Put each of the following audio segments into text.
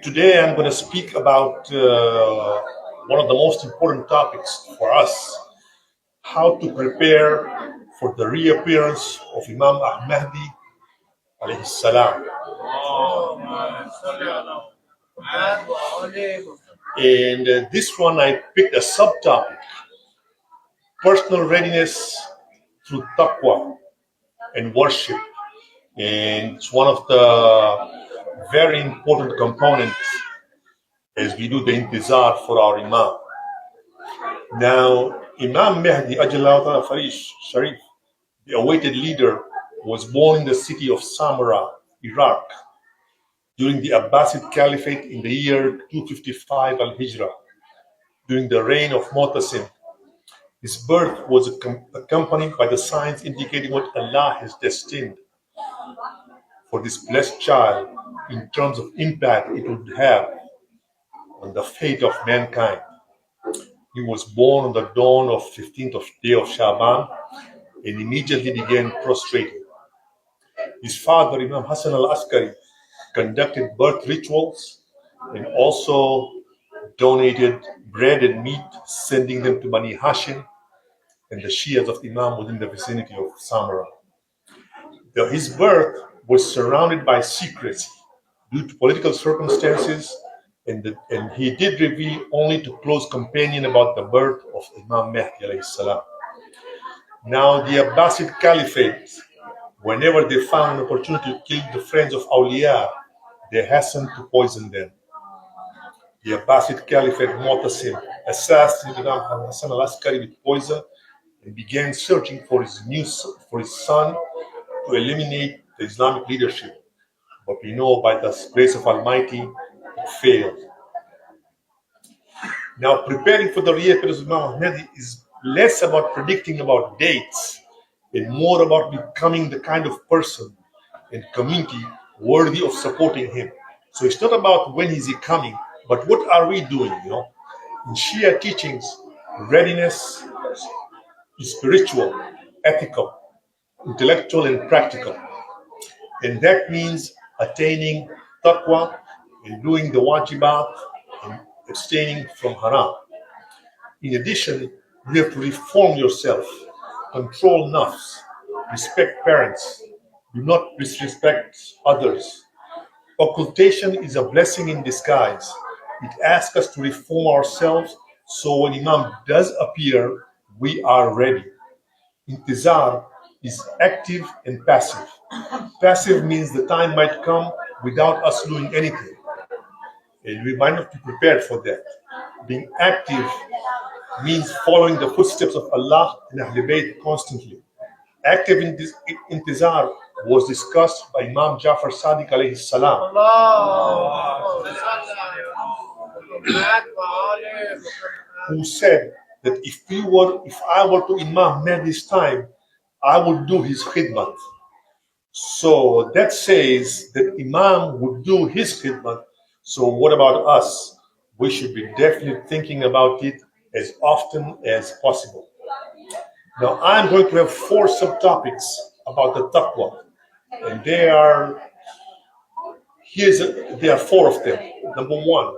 Today I'm going to speak about one of the most important topics for us, how to prepare for the reappearance of Imam Mehdi alayhi salam. And this one I picked a subtopic, personal readiness through taqwa and worship. And it's one of the very important components as we do the intizar for our Imam. Now, Imam Mehdi Ajallah Farish Sharif, the awaited leader, was born in the city of Samarra, Iraq, during the Abbasid Caliphate in the year 255 al-Hijrah, during the reign of Mu'tasim. His birth was accompanied by the signs indicating what Allah has destined for this blessed child in terms of impact it would have on the fate of mankind. He was born on the dawn of 15th day of Shaban and immediately began prostrating. His father, Imam Hassan al-Askari, conducted birth rituals and also donated bread and meat, sending them to Bani Hashim and the Shias of Imam within the vicinity of Samarra. His birth was surrounded by secrecy due to political circumstances, and he did reveal only to close companion about the birth of Imam Mehdi alayhi salam. Now the Abbasid Caliphate, whenever they found an opportunity to kill the friends of awliya, they hastened to poison them. The Abbasid Caliphate Mu'tasim assassinated Imam Hassan al-Askari with poison and began searching for his son to eliminate the Islamic leadership. But we know by the grace of Almighty, it failed. Now, preparing for the reappearance of Imam Mehdi is less about predicting about dates and more about becoming the kind of person and community worthy of supporting him. So it's not about when is he coming, but what are we doing? In Shia teachings, readiness is spiritual, ethical, intellectual, and practical. And that means attaining taqwa and doing the wajibat and abstaining from haram. In addition, you have to reform yourself, control nafs, respect parents, do not disrespect others. Occultation is a blessing in disguise. It asks us to reform ourselves so when Imam does appear, we are ready. Intizar is active and passive. Passive means the time might come without us doing anything, and we might not be prepared for that. Being active means following the footsteps of Allah and Ahlul Bayt constantly. Active intizar was discussed by Imam Jafar Sadiq alayhi salam, who said that if I were to Imam Mehdi's time, I would do his khidmat. So that says that Imam would do his khidmat. So what about us? We should be definitely thinking about it as often as possible. Now I'm going to have 4 subtopics about the taqwa, and there are 4 of them. Number 1,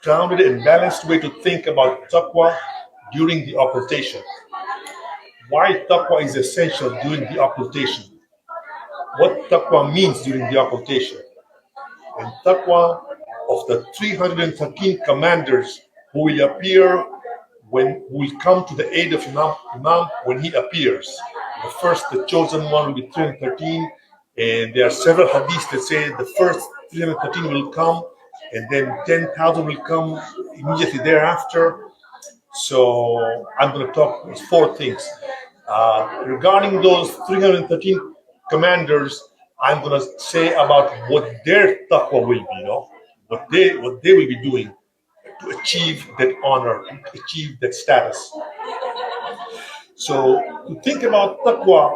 grounded and balanced way to think about taqwa during the occultation. Why taqwa is essential during the occultation. What taqwa means during the occultation. And taqwa of the 313 commanders who will appear when we come to the aid of Imam when he appears. The chosen one will be 313, and there are several hadiths that say the first 313 will come, and then 10,000 will come immediately thereafter. So I'm going to talk 4 things. Regarding those 313 commanders, I'm going to say about what their taqwa will be, what they will be doing to achieve that honor, to achieve that status. So to think about taqwa,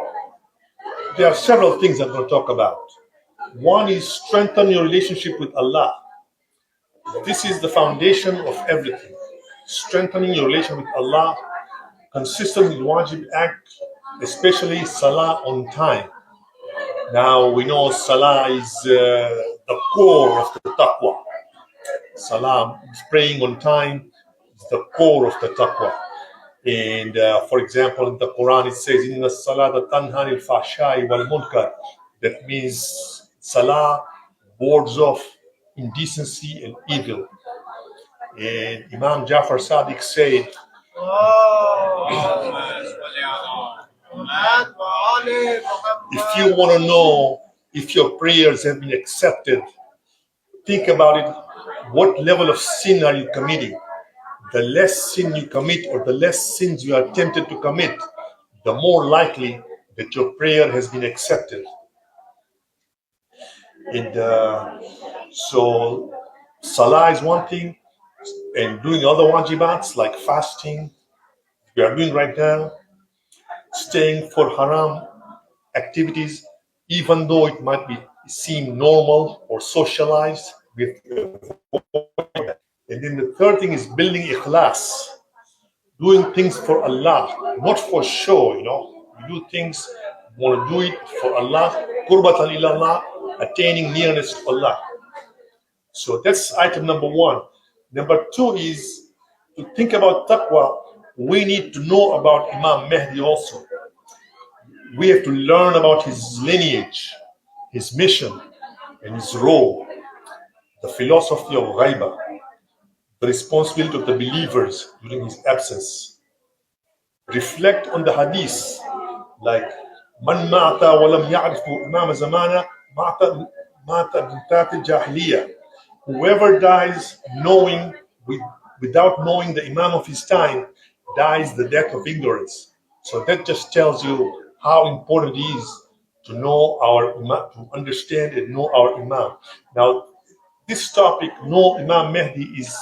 there are several things I'm going to talk about. One is strengthen your relationship with Allah. This is the foundation of everything. Strengthening your relation with Allah, consistent with wajib act, especially salah on time. Now we know salah is the core of the taqwa. salam, praying on time is the core of the taqwa. And for example, in the Quran, it says, "Inna salata tanha anil fahshai wal munkar." That means salah wards off indecency and evil. And Imam Jafar Sadiq said, if you want to know if your prayers have been accepted, think about it. What level of sin are you committing? The less sin you commit, or the less sins you are tempted to commit, the more likely that your prayer has been accepted. And so, salah is one thing, and doing other wajibats like fasting, we are doing right now, staying for haram activities, even though it might be seem normal or socialized, we have to avoid that. And then the third thing is building ikhlas, doing things for Allah, not for show. You do things, you want to do it for Allah, qurbatan ilallah, attaining nearness to Allah. So that's item number one. Number two is to think about taqwa. We need to know about Imam Mehdi also. We have to learn about his lineage, his mission, and his role, the philosophy of ghaiba, the responsibility of the believers during his absence. Reflect on the hadith, like man ma'ata wa lam ya'rifu imam zamana ma'ata bintat al-jahiliya. Whoever dies without knowing the imam of his time dies the death of ignorance. So that just tells you how important it is to know our imam, to understand and know our imam. Now, this topic, know Imam Mehdi, is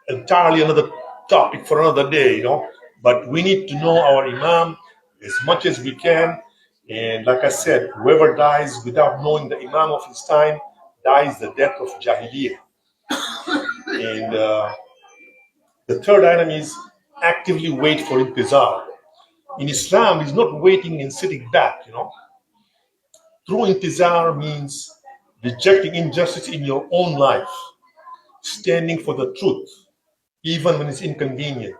entirely another topic for another day, But we need to know our Imam as much as we can. And like I said, whoever dies without knowing the Imam of his time dies the death of Jahiliyyah. And the third item is actively wait for intizar. In Islam, it's not waiting and sitting back, True intizar means rejecting injustice in your own life, standing for the truth, even when it's inconvenient,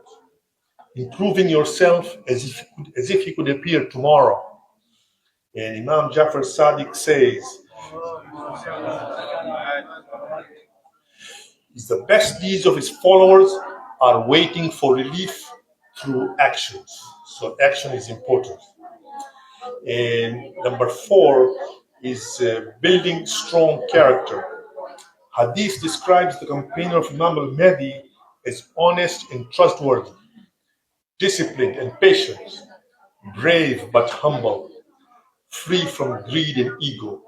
improving yourself as if you could appear tomorrow. And Imam Jafar Sadiq says, the best deeds of his followers are waiting for relief through actions. So action is important. And number four is building strong character. Hadith describes the companion of Imam al-Mehdi as honest and trustworthy, disciplined and patient, brave but humble, free from greed and ego.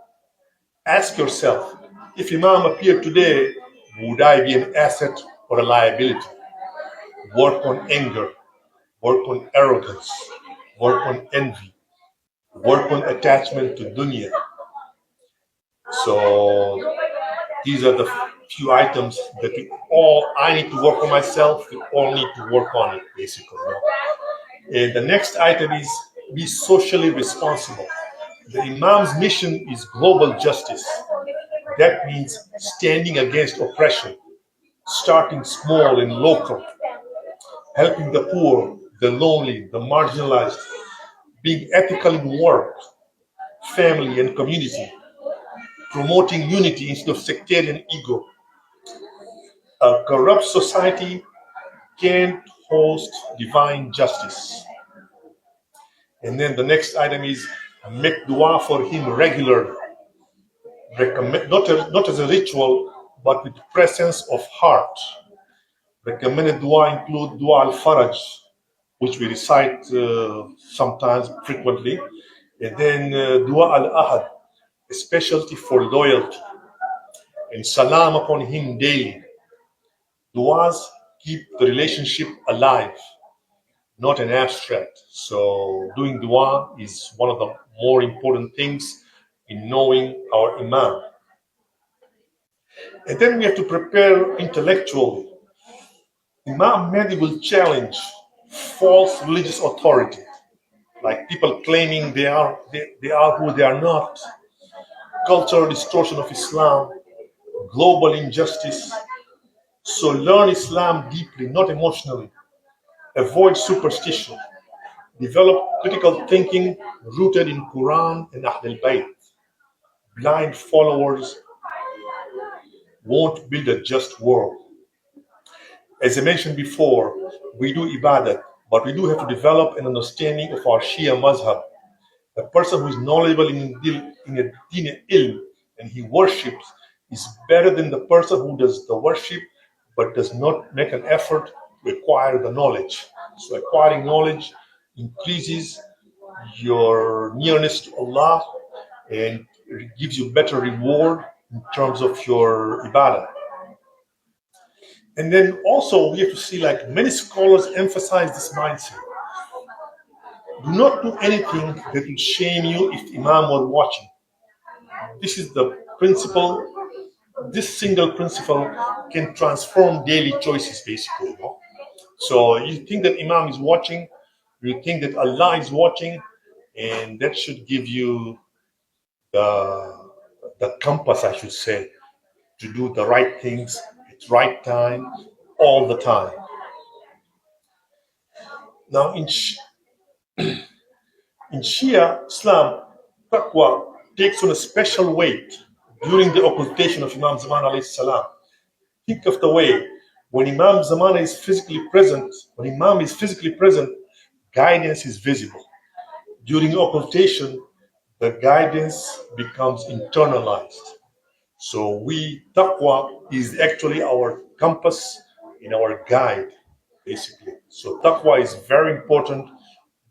Ask yourself, if Imam appeared today, would I be an asset or a liability? Work on anger, work on arrogance, work on envy, work on attachment to dunya. So these are the few items that I need to work on myself, we all need to work on it, basically. And the next item is be socially responsible. The Imam's mission is global justice. That means standing against oppression, starting small and local, helping the poor, the lonely, the marginalized, being ethical in work, family, and community, promoting unity instead of sectarian ego. A corrupt society can't host divine justice. And then the next item is make dua for him regularly. Not as a ritual, but with presence of heart. Recommended dua include dua al-faraj, which we recite sometimes frequently, and then dua al-ahad, a specialty for loyalty, and salam upon him daily. Duas keep the relationship alive, not an abstract. So doing dua is one of the more important things in knowing our Imam. And then we have to prepare intellectually. Imam Mehdi will challenge false religious authority, like people claiming they are who they are not, cultural distortion of Islam, global injustice, So learn Islam deeply, not emotionally. Avoid superstition. Develop critical thinking rooted in Quran and Ahl al-Bayt. Blind followers won't build a just world. As I mentioned before, we do ibadat, but we do have to develop an understanding of our Shia mazhab. A person who is knowledgeable in a deen ilm and he worships is better than the person who does the worship but does not make an effort to acquire the knowledge. So acquiring knowledge increases your nearness to Allah and it gives you better reward in terms of your ibadah. And then also we have to see like many scholars emphasize this mindset. Do not do anything that will shame you if Imam were watching. This is the principle. This single principle can transform daily choices basically. You know? So you think that Imam is watching, you think that Allah is watching, and that should give you the compass, I should say, to do the right things at right time, all the time. Now, in Shia Islam, taqwa takes on a special weight during the occultation of Imam Zaman alayhi salam. Think of the way when Imam Zaman is physically present, when Imam is physically present, guidance is visible. During occultation, the guidance becomes internalized. So taqwa is actually our compass and our guide, basically. So taqwa is very important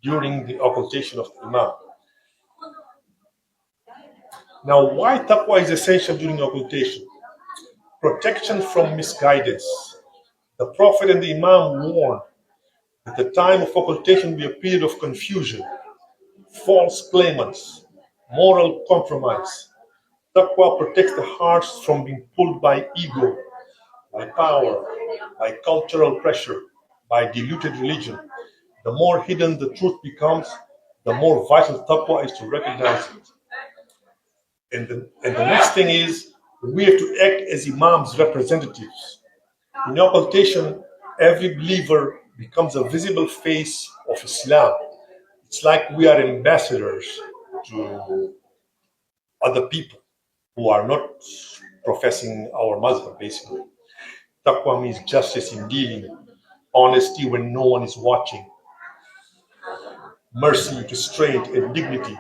during the occultation of the Imam. Now, why taqwa is essential during occultation? Protection from misguidance. The Prophet and the Imam warned that the time of occultation will be a period of confusion, false claimants, moral compromise. Taqwa protects the hearts from being pulled by ego, by power, by cultural pressure, by diluted religion. The more hidden the truth becomes, the more vital taqwa is to recognize it. And the next thing is, we have to act as Imam's representatives. In occultation, every believer becomes a visible face of Islam. It's like we are ambassadors to other people who are not professing our mazhab, basically. Taqwa means justice in dealing, honesty when no one is watching, mercy, restraint, and dignity.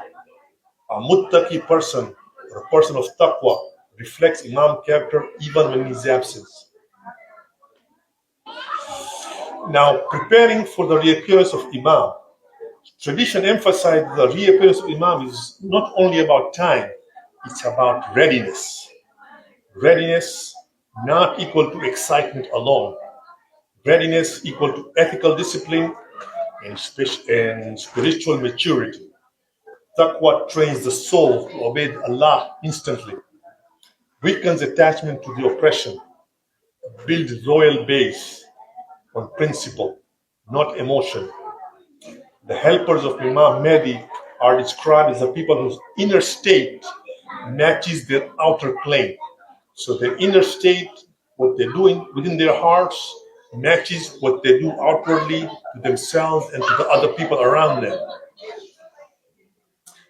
A muttaqi person, or a person of taqwa, reflects Imam character even when he's absent. Now, preparing for the reappearance of Imam. Tradition emphasized the reappearance of Imam is not only about time, it's about readiness. Readiness not equal to excitement alone. Readiness equal to ethical discipline and spiritual maturity. Taqwa trains the soul to obey Allah instantly, weakens attachment to the oppression, builds loyal base on principle, not emotion. The helpers of Imam Mehdi are described as the people whose inner state matches their outer claim. So their inner state, what they're doing within their hearts, matches what they do outwardly to themselves and to the other people around them.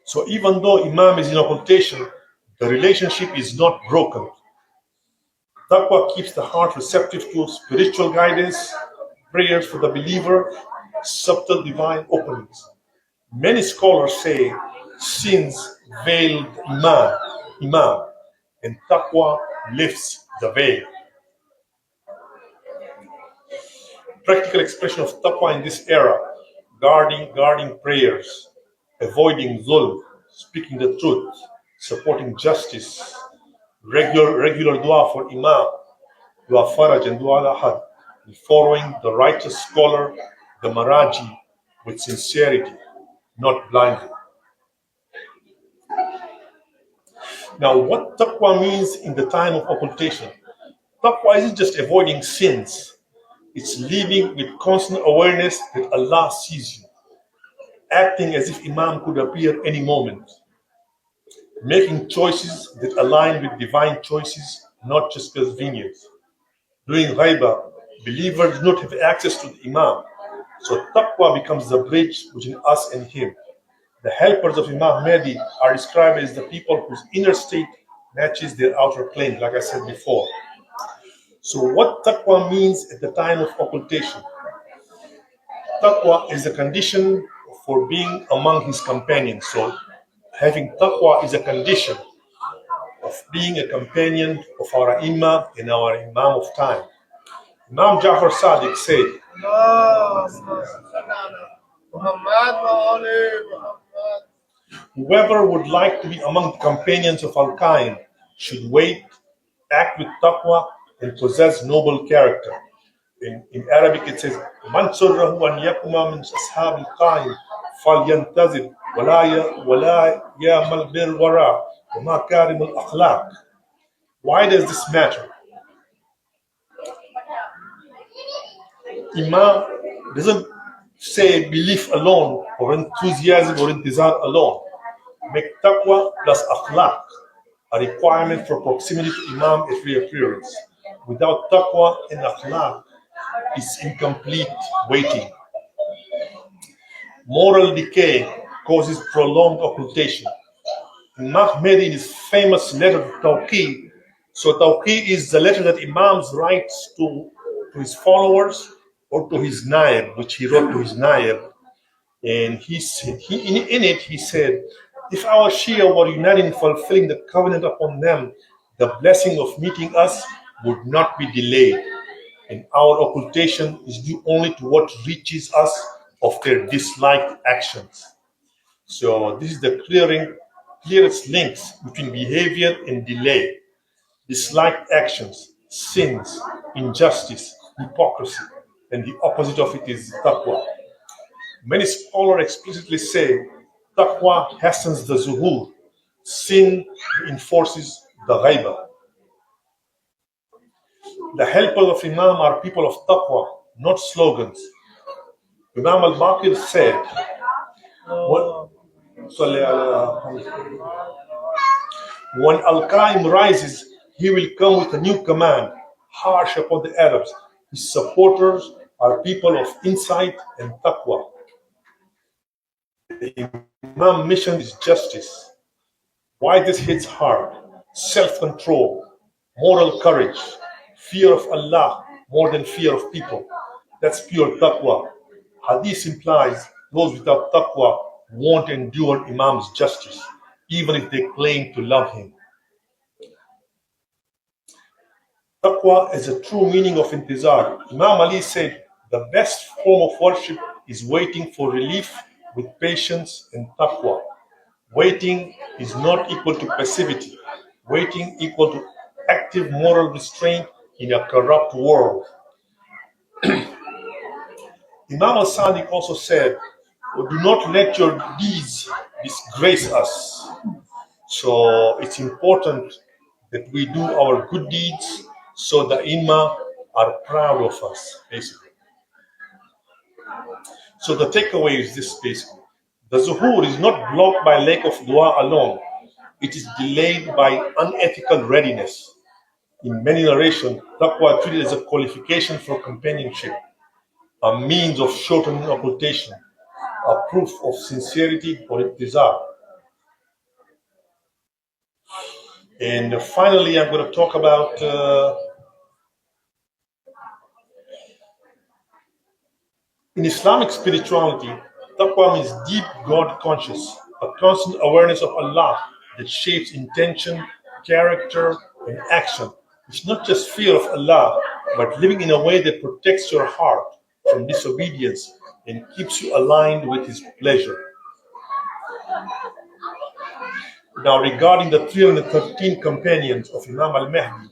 So even though Imam is in occultation, the relationship is not broken. Taqwa keeps the heart receptive to spiritual guidance, prayers for the believer, subtle divine openings. Many scholars say sins veil Imam, and Taqwa lifts the veil. Practical expression of Taqwa in this era: guarding prayers, avoiding zulm, speaking the truth, supporting justice, regular dua for Imam, dua faraj and dua al-ahad, and following the righteous scholar, the maraji, with sincerity, not blindly. Now, what taqwa means in the time of occultation? Taqwa isn't just avoiding sins. It's living with constant awareness that Allah sees you, acting as if Imam could appear any moment, making choices that align with divine choices, not just convenience. During Ghaiba, believers do not have access to the Imam. So taqwa becomes the bridge between us and him. The helpers of Imam Mehdi are described as the people whose inner state matches their outer plane, like I said before. So what taqwa means at the time of occultation? Taqwa is a condition for being among his companions. So having taqwa is a condition of being a companion of our Imam and our Imam of time. Imam Jafar Sadiq said, whoever would like to be among the companions of Al Qaim should wait, act with taqwa, and possess noble character. In Arabic it says, من سره أن يكون من أصحاب القائم فلينتظر ولا يعمل بالوراء وما كارم الأخلاق. Why does this matter? Imam doesn't say belief alone or enthusiasm or intizar alone. Make taqwa plus akhlaq a requirement for proximity to Imam at reappearance. Without taqwa and akhlaq, it's incomplete waiting. Moral decay causes prolonged occultation. Ahmed in his famous letter to Tawqi, so Tawqi is the letter that Imams writes to his followers or to his naib, which he wrote to his naib. And in it he said, if our Shia were united in fulfilling the covenant upon them, the blessing of meeting us would not be delayed. And our occultation is due only to what reaches us of their disliked actions. So this is the clearest links between behavior and delay. Disliked actions, sins, injustice, hypocrisy, and the opposite of it is taqwa. Many scholars explicitly say taqwa hastens the zuhur, sin enforces the ghaiba. The helpers of Imam are people of taqwa, not slogans. Imam al-Baqir said, when Al-Qaim rises, he will come with a new command, harsh upon the Arabs. His supporters are people of insight and taqwa. The Imam mission is justice. Why this hits hard? Self-control, moral courage, fear of Allah more than fear of people. That's pure taqwa. Hadith implies those without taqwa won't endure Imam's justice, even if they claim to love him. Taqwa is a true meaning of intizar. Imam Ali said, the best form of worship is waiting for relief with patience and taqwa. Waiting is not equal to passivity. Waiting equal to active moral restraint in a corrupt world. Imam al-Sadiq also said, do not let your deeds disgrace us. So it's important that we do our good deeds so the Imam are proud of us, basically. So the takeaway is this, basically. The zuhur is not blocked by lack of dua alone. It is delayed by unethical readiness. In many narrations, taqwa treated as a qualification for companionship, a means of shortening occultation, a proof of sincerity or intizar. And finally, I'm going to talk about in Islamic spirituality, taqwa means deep God conscious, a constant awareness of Allah that shapes intention, character, and action. It's not just fear of Allah, but living in a way that protects your heart from disobedience and keeps you aligned with His pleasure. Now, regarding the 313 companions of Imam al-Mehdi,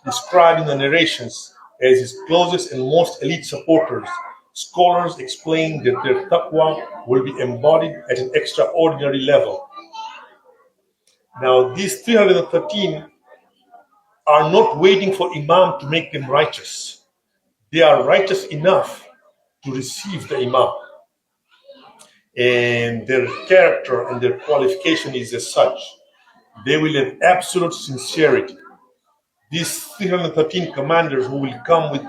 described in the narrations as his closest and most elite supporters, scholars explain that their taqwa will be embodied at an extraordinary level. Now, these 313 are not waiting for Imam to make them righteous. They are righteous enough to receive the Imam. And their character and their qualification is as such. They will have absolute sincerity. These 313 commanders who will come with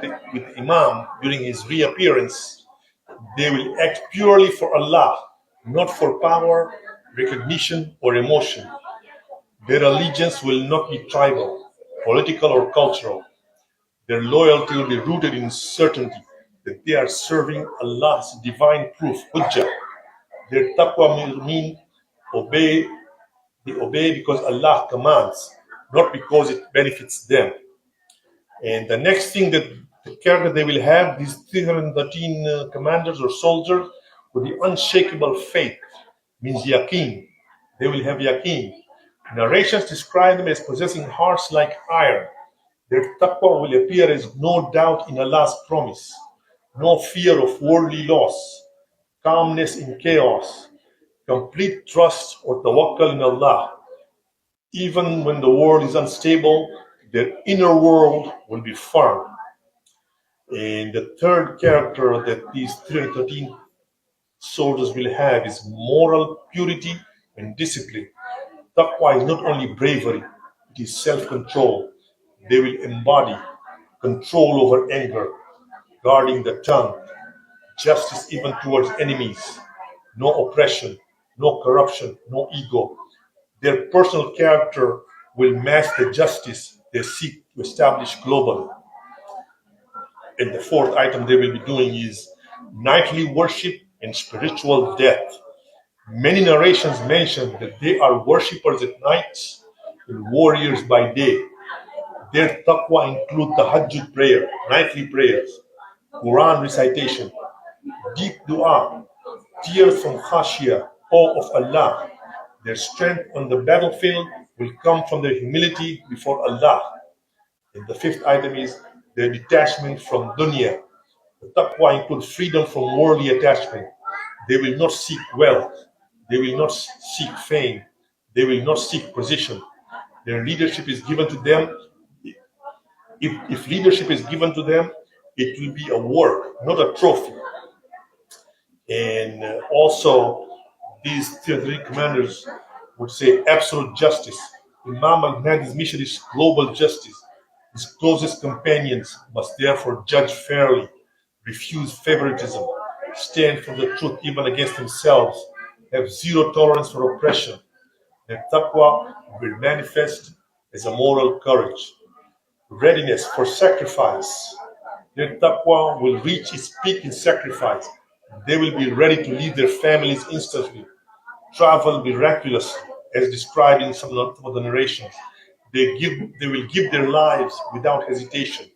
Imam during his reappearance, they will act purely for Allah, not for power, recognition, or emotion. Their allegiance will not be tribal, political, or cultural. Their loyalty will be rooted in certainty that they are serving Allah's divine proof, Hujjah. Their taqwa will mean obey, they obey because Allah commands, not because it benefits them. And the next thing that the character they will have, these 313 commanders or soldiers, with the unshakable faith, means yaqeen. They will have yaqeen. Narrations describe them as possessing hearts like iron. Their taqwa will appear as no doubt in Allah's promise, no fear of worldly loss, calmness in chaos, complete trust or tawakkul in Allah. Even when the world is unstable, their inner world will be firm. And the third character that these 313 soldiers will have is moral purity and discipline. Taqwa is not only bravery, it is self-control. They will embody control over anger, guarding the tongue, justice even towards enemies, no oppression, no corruption, no ego. Their personal character will match the justice they seek to establish globally. And the fourth item they will be doing is nightly worship and spiritual death. Many narrations mention that they are worshippers at night and warriors by day. Their taqwa include tahajjud prayer, nightly prayers, Quran recitation, deep dua, tears from khashiyah, awe of Allah. Their strength on the battlefield will come from their humility before Allah. And the fifth item is their detachment from dunya. The taqwa includes freedom from worldly attachment. They will not seek wealth. They will not seek fame. They will not seek position. Their leadership is given to them. If leadership is given to them, it will be a work, not a trophy. And also, these three commanders would say absolute justice. Imam al-Mehdi's mission is global justice. His closest companions must therefore judge fairly, refuse favoritism, stand for the truth even against themselves, have zero tolerance for oppression. Their taqwa will manifest as a moral courage, readiness for sacrifice. Their taqwa will reach its peak in sacrifice. They will be ready to leave their families instantly, travel miraculously, as described in some of the narrations. They will give their lives without hesitation,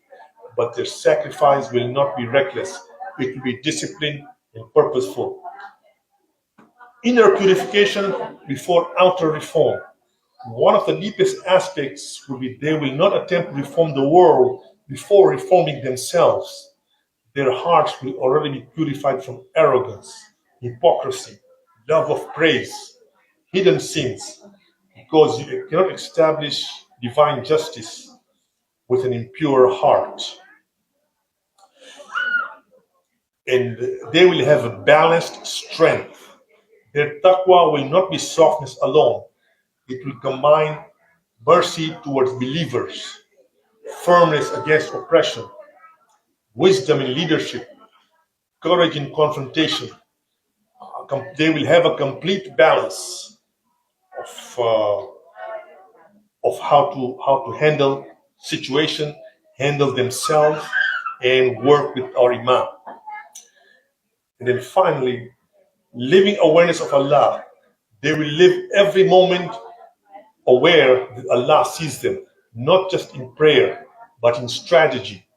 but their sacrifice will not be reckless. It will be disciplined and purposeful. Inner purification before outer reform. One of the deepest aspects will be they will not attempt to reform the world before reforming themselves. Their hearts will already be purified from arrogance, hypocrisy, love of praise, hidden sins, because you cannot establish divine justice with an impure heart. And they will have a balanced strength. Their taqwa will not be softness alone. It will combine mercy towards believers, firmness against oppression, wisdom in leadership, courage in confrontation. They will have a complete balance of how to handle situation, handle themselves, and work with our Imam. And then finally, living awareness of Allah. They will live every moment aware that Allah sees them, not just in prayer, but in strategy,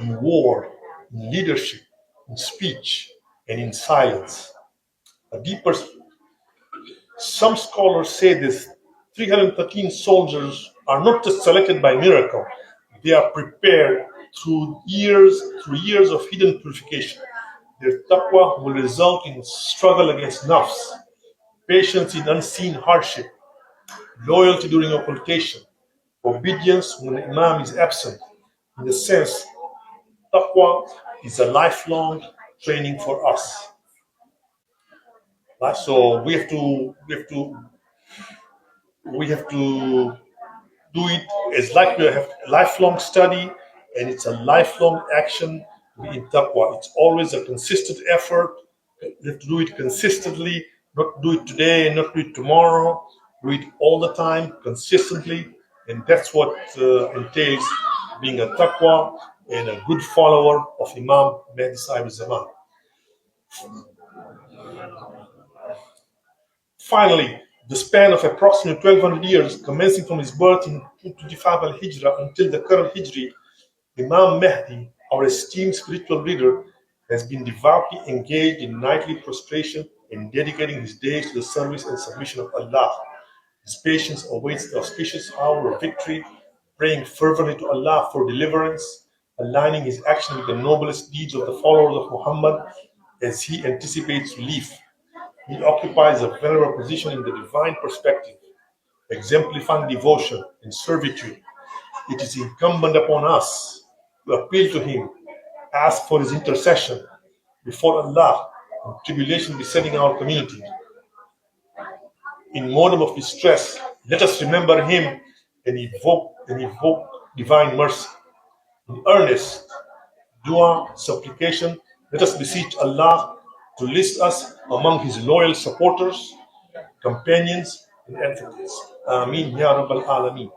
in war, in leadership, in speech, and in silence. A deeper, some scholars say this 313 soldiers are not just selected by miracle, they are prepared through years of hidden purification. Their taqwa will result in struggle against nafs, patience in unseen hardship, loyalty during occultation, obedience when the Imam is absent. In a sense, taqwa is a lifelong training for us. So we have to do do it as like we have a lifelong study, and it's a lifelong action to be in taqwa. It's always a consistent effort. You have to do it consistently, not do it today, not do it tomorrow. Do it all the time, consistently, and that's what entails being a taqwa and a good follower of Imam Mehdi Sahib Zaman. Finally, the span of approximately 1200 years, commencing from his birth in 225 al-Hijrah until the current Hijri, Imam Mehdi, our esteemed spiritual leader, has been devoutly engaged in nightly prostration and dedicating his days to the service and submission of Allah. His patience awaits the auspicious hour of victory, praying fervently to Allah for deliverance, aligning his action with the noblest deeds of the followers of Muhammad as he anticipates relief. He occupies a venerable position in the divine perspective, exemplifying devotion and servitude. It is incumbent upon us to appeal to him, ask for his intercession before Allah in tribulation besetting our community. In moment of distress, let us remember him and evoke divine mercy. In earnest dua supplication, let us beseech Allah to list us among his loyal supporters, companions, and advocates. Ameen Ya Rabbal Alameen.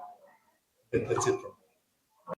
That's it.